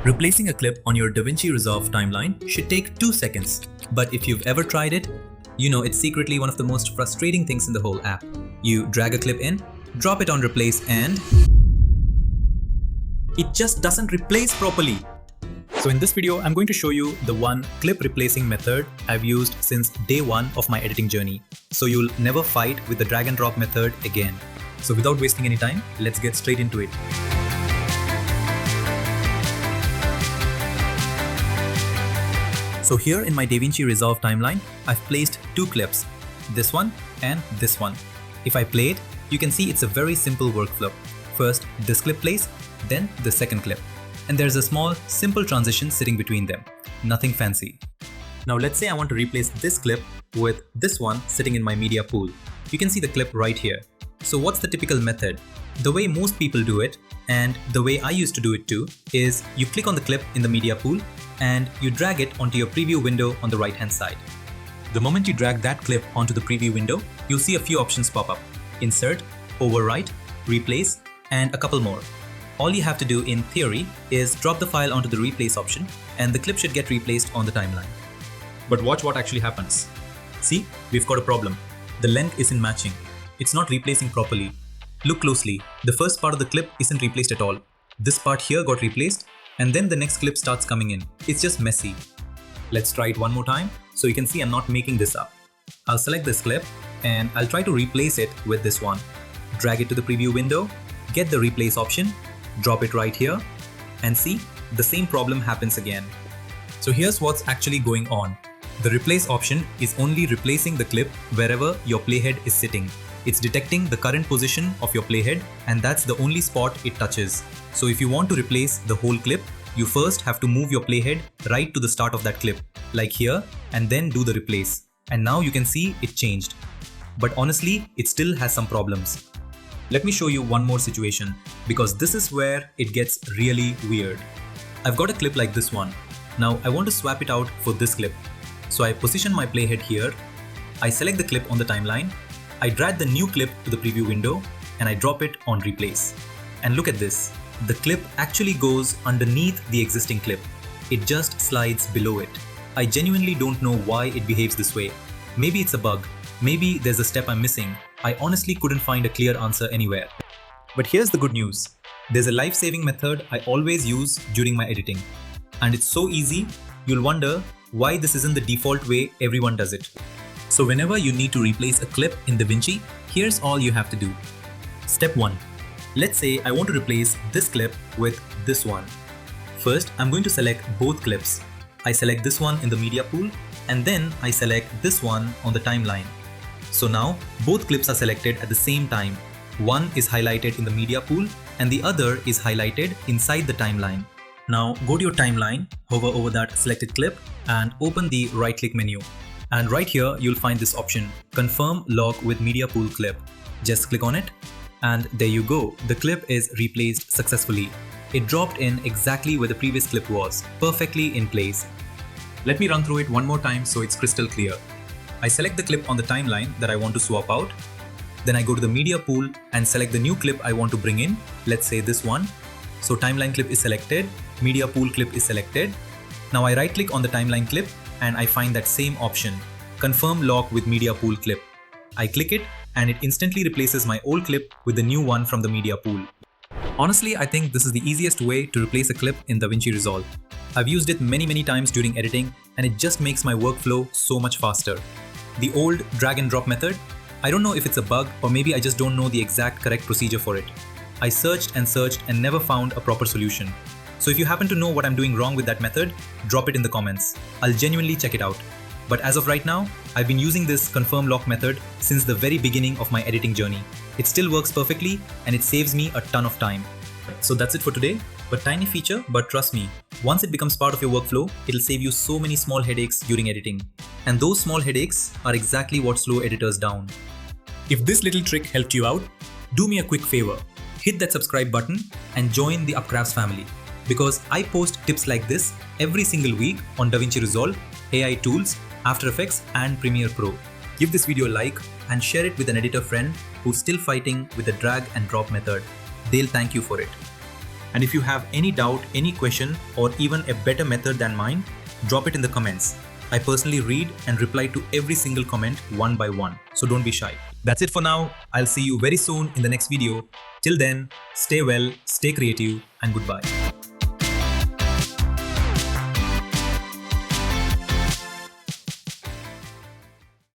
Replacing a clip on your DaVinci Resolve timeline should take 2 seconds, but if you've ever tried it, you know it's secretly one of the most frustrating things in the whole app. You drag a clip in, drop it on replace and it just doesn't replace properly. So in this video, I'm going to show you the one clip replacing method I've used since day one of my editing journey. So you'll never fight with the drag and drop method again. So without wasting any time, let's get straight into it. So here in my DaVinci Resolve timeline, I've placed two clips, this one and this one. If I play it, you can see it's a very simple workflow. First, this clip plays, then the second clip. And there's a small, simple transition sitting between them. Nothing fancy. Now let's say I want to replace this clip with this one sitting in my media pool. You can see the clip right here. So what's the typical method? The way most people do it, and the way I used to do it too, is you click on the clip in the media pool and you drag it onto your preview window on the right hand side. The moment you drag that clip onto the preview window, you'll see a few options pop up. Insert, overwrite, replace, and a couple more. All you have to do in theory is drop the file onto the replace option and the clip should get replaced on the timeline. But watch what actually happens. See, we've got a problem. The length isn't matching. It's not replacing properly. Look closely. The first part of the clip isn't replaced at all. This part here got replaced and then the next clip starts coming in. It's just messy. Let's try it one more time so you can see I'm not making this up. I'll select this clip and I'll try to replace it with this one. Drag it to the preview window, get the replace option, drop it right here, and see, the same problem happens again. So here's what's actually going on. The replace option is only replacing the clip wherever your playhead is sitting. It's detecting the current position of your playhead and that's the only spot it touches. So if you want to replace the whole clip, you first have to move your playhead right to the start of that clip, like here, and then do the replace. And now you can see it changed. But honestly, it still has some problems. Let me show you one more situation, because this is where it gets really weird. I've got a clip like this one. Now I want to swap it out for this clip. So I position my playhead here, I select the clip on the timeline, I drag the new clip to the preview window and I drop it on replace. And look at this, the clip actually goes underneath the existing clip. It just slides below it. I genuinely don't know why it behaves this way. Maybe it's a bug, maybe there's a step I'm missing. I honestly couldn't find a clear answer anywhere. But here's the good news. There's a life-saving method I always use during my editing. And it's so easy, you'll wonder why this isn't the default way everyone does it. So whenever you need to replace a clip in DaVinci, here's all you have to do. Step 1. Let's say I want to replace this clip with this one. First, I'm going to select both clips. I select this one in the media pool and then I select this one on the timeline. So now both clips are selected at the same time. One is highlighted in the media pool and the other is highlighted inside the timeline. Now go to your timeline, hover over that selected clip and open the right-click menu. And right here, you'll find this option, Confirm Lock with Media Pool Clip. Just click on it and there you go. The clip is replaced successfully. It dropped in exactly where the previous clip was, perfectly in place. Let me run through it one more time so it's crystal clear. I select the clip on the timeline that I want to swap out. Then I go to the media pool and select the new clip I want to bring in. Let's say this one. So timeline clip is selected, media pool clip is selected. Now I right click on the timeline clip and I find that same option, Confirm Lock with Media Pool Clip. I click it and it instantly replaces my old clip with the new one from the media pool. Honestly, I think this is the easiest way to replace a clip in DaVinci Resolve. I've used it many times during editing and it just makes my workflow so much faster. The old drag and drop method, I don't know if it's a bug or maybe I just don't know the exact correct procedure for it. I searched and never found a proper solution. So if you happen to know what I'm doing wrong with that method, drop it in the comments. I'll genuinely check it out. But as of right now, I've been using this confirm lock method since the very beginning of my editing journey. It still works perfectly and it saves me a ton of time. So that's it for today. A tiny feature, but trust me, once it becomes part of your workflow, it'll save you so many small headaches during editing. And those small headaches are exactly what slow editors down. If this little trick helped you out, do me a quick favor. Hit that subscribe button and join the Upcrafts family. Because I post tips like this every single week on DaVinci Resolve, AI tools, After Effects and Premiere Pro. Give this video a like and share it with an editor friend who's still fighting with the drag and drop method. They'll thank you for it. And if you have any doubt, any question, or even a better method than mine, drop it in the comments. I personally read and reply to every single comment one by one, so don't be shy. That's it for now. I'll see you very soon in the next video. Till then, stay well, stay creative, and goodbye.